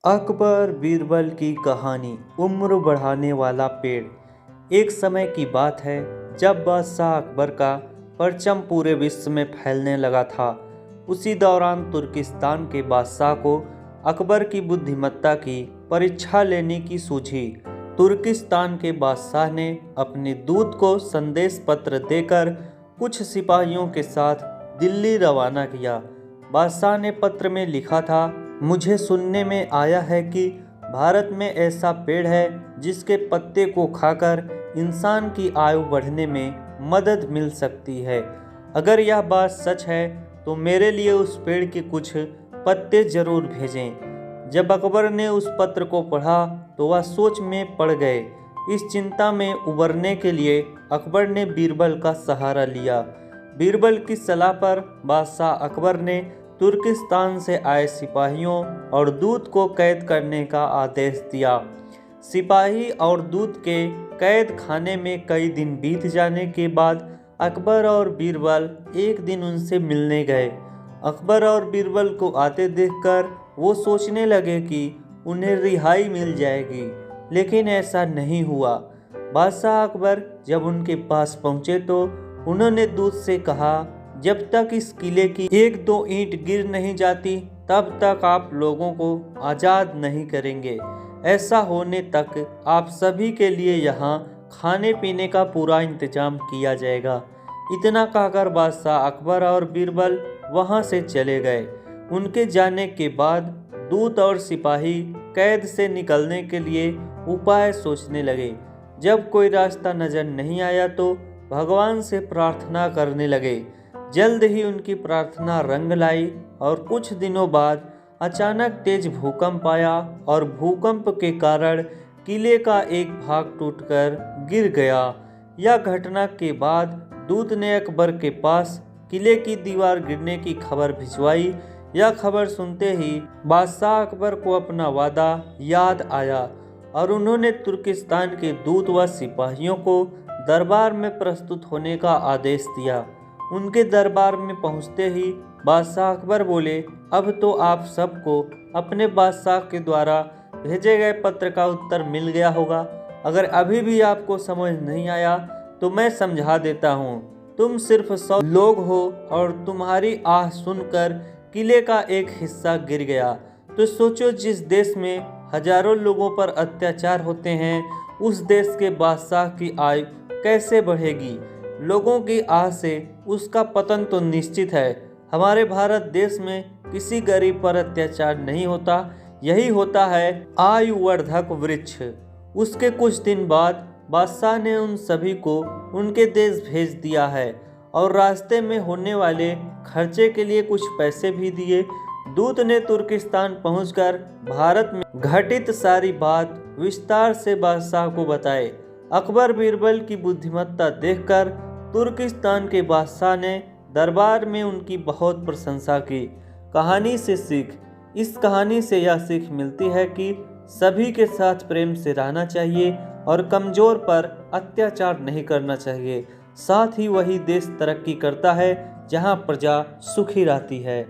अकबर बीरबल की कहानी। उम्र बढ़ाने वाला पेड़। एक समय की बात है जब बादशाह अकबर का परचम पूरे विश्व में फैलने लगा था। उसी दौरान तुर्किस्तान के बादशाह को अकबर की बुद्धिमत्ता की परीक्षा लेने की सूझी। तुर्किस्तान के बादशाह ने अपने दूत को संदेश पत्र देकर कुछ सिपाहियों के साथ दिल्ली रवाना किया। बादशाह ने पत्र में लिखा था, मुझे सुनने में आया है कि भारत में ऐसा पेड़ है जिसके पत्ते को खाकर इंसान की आयु बढ़ने में मदद मिल सकती है। अगर यह बात सच है तो मेरे लिए उस पेड़ के कुछ पत्ते जरूर भेजें। जब अकबर ने उस पत्र को पढ़ा तो वह सोच में पड़ गए। इस चिंता में उबरने के लिए अकबर ने बीरबल का सहारा लिया। बीरबल की सलाह पर बादशाह अकबर ने तुर्किस्तान से आए सिपाहियों और दूत को कैद करने का आदेश दिया। सिपाही और दूत के कैद खाने में कई दिन बीत जाने के बाद अकबर और बीरबल एक दिन उनसे मिलने गए। अकबर और बीरबल को आते देखकर वो सोचने लगे कि उन्हें रिहाई मिल जाएगी, लेकिन ऐसा नहीं हुआ। बादशाह अकबर जब उनके पास पहुंचे तो उन्होंने दूत से कहा, जब तक इस किले की एक दो ईंट गिर नहीं जाती तब तक आप लोगों को आज़ाद नहीं करेंगे। ऐसा होने तक आप सभी के लिए यहाँ खाने पीने का पूरा इंतजाम किया जाएगा। इतना कहकर बादशाह अकबर और बीरबल वहाँ से चले गए। उनके जाने के बाद दूत और सिपाही कैद से निकलने के लिए उपाय सोचने लगे। जब कोई रास्ता नजर नहीं आया तो भगवान से प्रार्थना करने लगे। जल्द ही उनकी प्रार्थना रंग लाई और कुछ दिनों बाद अचानक तेज भूकंप आया और भूकंप के कारण किले का एक भाग टूटकर गिर गया। यह घटना के बाद दूत ने अकबर के पास किले की दीवार गिरने की खबर भिजवाई। यह खबर सुनते ही बादशाह अकबर को अपना वादा याद आया और उन्होंने तुर्किस्तान के दूत व सिपाहियों को दरबार में प्रस्तुत होने का आदेश दिया। उनके दरबार में पहुंचते ही बादशाह अकबर बोले, अब तो आप सबको अपने बादशाह के द्वारा भेजे गए पत्र का उत्तर मिल गया होगा। अगर अभी भी आपको समझ नहीं आया तो मैं समझा देता हूँ। तुम सिर्फ 100 लोग हो और तुम्हारी आह सुनकर किले का एक हिस्सा गिर गया। तो सोचो, जिस देश में हजारों लोगों पर अत्याचार होते हैं उस देश के बादशाह की आयु कैसे बढ़ेगी। लोगों की आह से उसका पतन तो निश्चित है। हमारे भारत देश में किसी गरीब पर अत्याचार नहीं होता, यही होता है आयुवर्धक वृक्ष। उसके कुछ दिन बाद बादशाह ने उन सभी को उनके देश भेज दिया है और रास्ते में होने वाले खर्चे के लिए कुछ पैसे भी दिए। दूत ने तुर्किस्तान पहुंचकर भारत में घटित सारी बात विस्तार से बादशाह को बताए। अकबर बीरबल की बुद्धिमत्ता देखकर तुर्किस्तान के बादशाह ने दरबार में उनकी बहुत प्रशंसा की। कहानी से सीख। इस कहानी से यह सीख मिलती है कि सभी के साथ प्रेम से रहना चाहिए और कमजोर पर अत्याचार नहीं करना चाहिए। साथ ही वही देश तरक्की करता है जहां प्रजा सुखी रहती है।